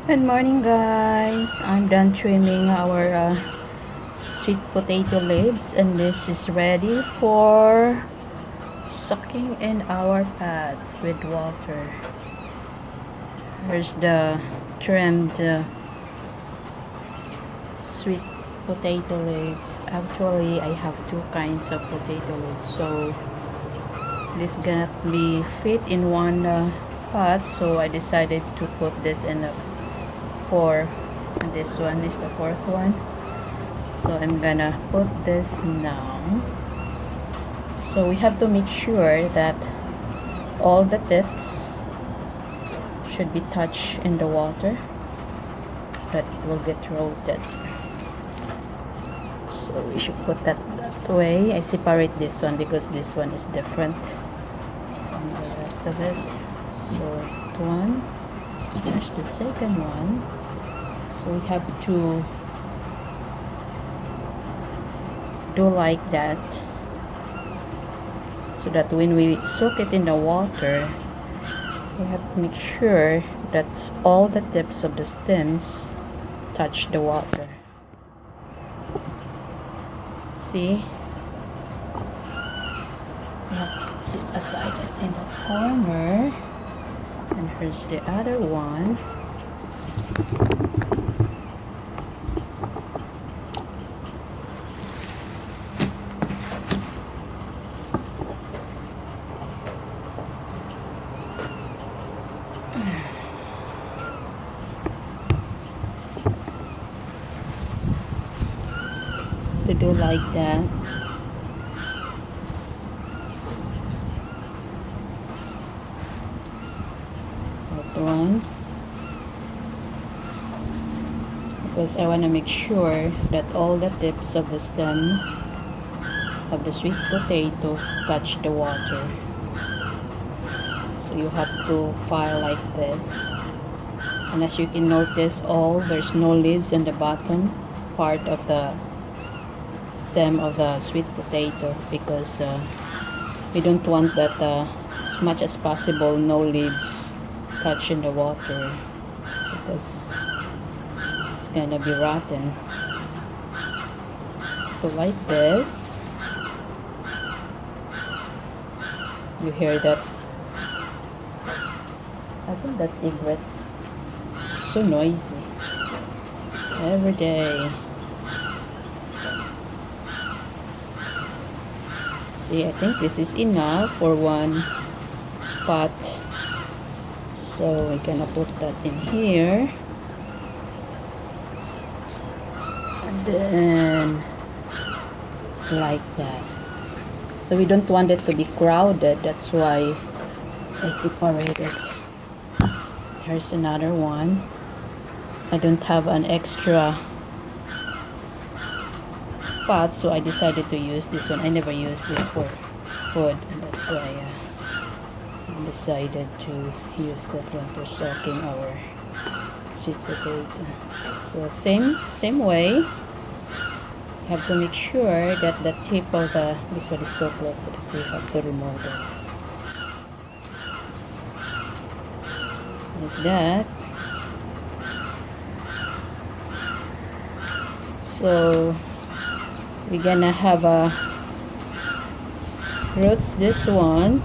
Good morning, guys. I'm done trimming our sweet potato leaves, and this is ready for soaking in our pots with water. Here's the trimmed sweet potato leaves. Actually, I have two kinds of potato leaves, so this gonna be fit in one pot. So I decided to put this in a four, and this one is the fourth one. So I'm gonna put this now. So we have to make sure that all the tips should be touched in the water so that it will get roasted. So we should put that way. I separate this one because this one is different from the rest of it. So that one, there's the second one. So we have to do like that so that when we soak it in the water, we have to make sure that all the tips of the stems touch the water. See, we have to sit aside it in the corner, and here's the other one. To do like that. That one. Because I want to make sure that all the tips of the stem of the sweet potato touch the water. So you have to file like this. And as you can notice, there's no leaves on the bottom part of the stem of the sweet potato, because we don't want that as much as possible no leaves touching the water, because it's gonna be rotten. So like this, you hear that? I think that's Egret. So noisy every day. See, I think this is enough for one pot. So we're gonna put that in here. And then like that. So we don't want it to be crowded. That's why I separate it. Here's another one. I don't have an extra pot, so I decided to use this one. I never use this for food, and that's why I decided to use that one for soaking our sweet potato. So same way, you have to make sure that the tip of this one is too close, so that we have to remove this like that. So we're gonna have roots this one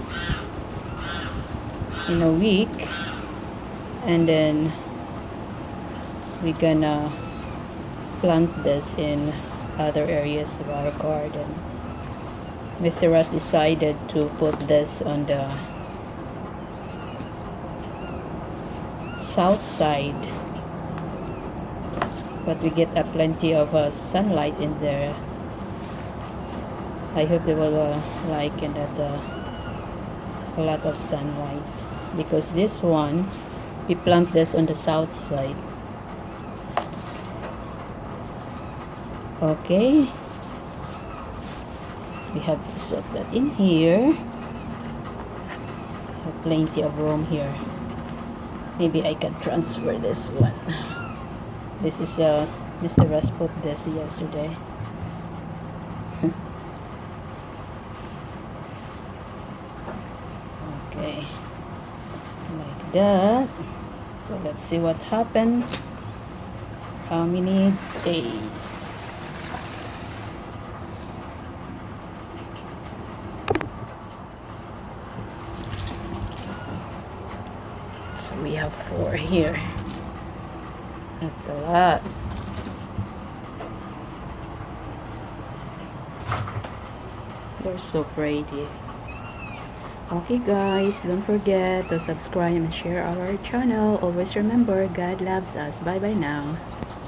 in a week, and then we're gonna plant this in other areas of our garden. Mr. Russ decided to put this on the south side, but we get plenty of sunlight in there. I hope they will like it at a lot of sunlight, because this one we plant this on the south side. Okay, we have to set that in here. Have plenty of room here. Maybe I can transfer this one. This is Mr. Russ put this yesterday. Okay, like that. So let's see what happened. How many days? So we have 4 here. That's a lot. They're so pretty. Okay guys, don't forget to subscribe and share our channel. Always remember, God loves us. Bye bye now.